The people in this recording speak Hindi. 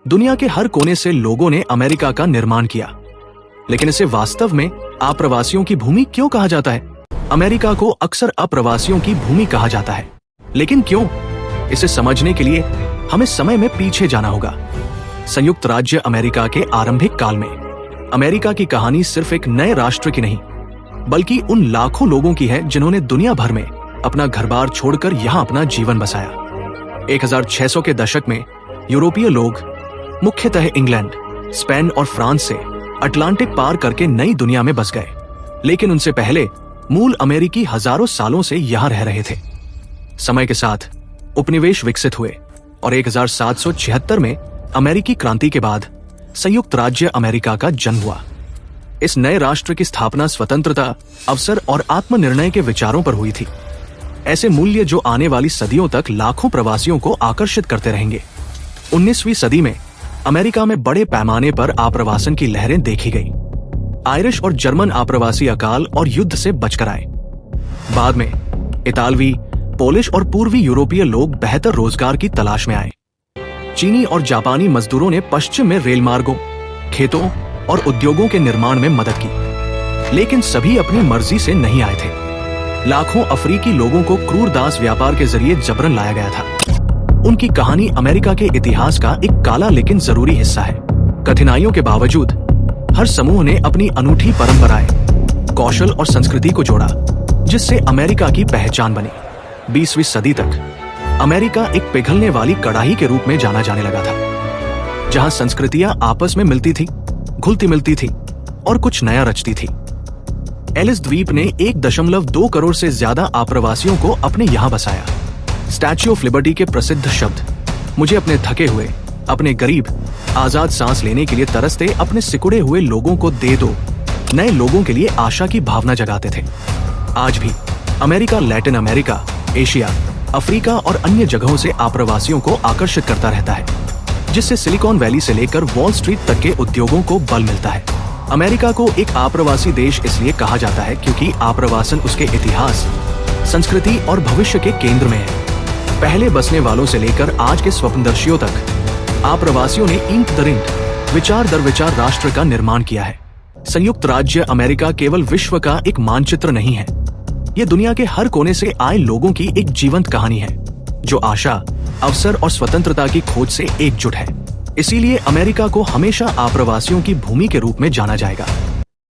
दुनिया के हर कोने से लोगों ने अमेरिका का निर्माण किया, लेकिन इसे वास्तव में अप्रवासियों की भूमि क्यों कहा जाता है? अमेरिका को अक्सर अप्रवासियों की भूमि कहा जाता है, लेकिन क्यों? इसे समझने के लिए हमें समय में पीछे जाना होगा। संयुक्त राज्य अमेरिका के आरंभिक काल में अमेरिका की कहानी सिर्फ एक नए राष्ट्र की नहीं, बल्कि उन लाखों लोगों की है जिन्होंने दुनिया भर में अपना घर-बार छोड़कर यहां अपना जीवन बसाया। 1600 के दशक में यूरोपीय लोग मुख्यतः इंग्लैंड, स्पेन और फ्रांस से अटलांटिक पार करके नई दुनिया में बस गए, लेकिन उनसे पहले मूल अमेरिकी हजारों सालों से यहां रह रहे थे। समय के साथ उपनिवेश विकसित हुए और 1776 में अमेरिकी क्रांति के बाद संयुक्त राज्य अमेरिका का जन्म हुआ। इस नए राष्ट्र की स्थापना स्वतंत्रता, अवसर और आत्मनिर्णय के विचारों पर हुई थी। ऐसे मूल्य जो आने वाली सदियों तक लाखों प्रवासियों को आकर्षित करते रहेंगे। 19वीं सदी में अमेरिका में बड़े पैमाने पर आप्रवासन की लहरें देखी गई। आयरिश और जर्मन आप्रवासी अकाल और युद्ध से बचकर आए। बाद में इतालवी, पोलिश और पूर्वी यूरोपीय लोग बेहतर रोजगार की तलाश में आए। चीनी और जापानी मजदूरों ने पश्चिम में रेल मार्गों, खेतों और उद्योगों के निर्माण में मदद की, लेकिन सभी अपनी मर्जी से नहीं आए थे। लाखों अफ्रीकी लोगों को क्रूर दास व्यापार के जरिए जबरन लाया गया था। उनकी कहानी अमेरिका के इतिहास का एक काला लेकिन जरूरी हिस्सा है। कठिनाइयों के बावजूद हर समूह ने अपनी अनूठी परंपराएं, कौशल और संस्कृति को जोड़ा, जिससे अमेरिका की पहचान बनी। 20वीं सदी तक अमेरिका एक पिघलने वाली कड़ाही के रूप में जाना जाने लगा था, जहां संस्कृतियां आपस में मिलती थी, घुलती मिलती थी और कुछ नया रचती थी। एलिस द्वीप ने 1.2 करोड़ से ज्यादा आप्रवासियों को अपने यहां बसाया। स्टैच्यू ऑफ लिबर्टी के प्रसिद्ध शब्द मुझे अपने थके हुए, अपने गरीब, आजाद सांस लेने के लिए तरसते अपने सिकुड़े हुए लोगों को दे दो, नए लोगों के लिए आशा की भावना जगाते थे। आज भी America Latin America, Asia, Africa और अन्य जगहों से आप्रवासियों को आकर्षित करता रहता है, जिससे सिलिकॉन वैली से लेकर वॉल स्ट्रीट तक के उद्योगों को बल मिलता है। अमेरिका को एक आप्रवासी देश इसलिए कहा जाता है क्योंकि आप्रवासन उसके इतिहास, संस्कृति और भविष्य के केंद्र में है। पहले बसने वालों से लेकर आज के स्वप्नदर्शियों तक आप्रवासियों ने ईंट दर ईंट, विचार दर विचार राष्ट्र का निर्माण किया है। संयुक्त राज्य अमेरिका केवल विश्व का एक मानचित्र नहीं है, ये दुनिया के हर कोने से आए लोगों की एक जीवंत कहानी है, जो आशा, अवसर और स्वतंत्रता की खोज से एकजुट है। इसीलिए अमेरिका को हमेशा आप्रवासियों की भूमि के रूप में जाना जाएगा।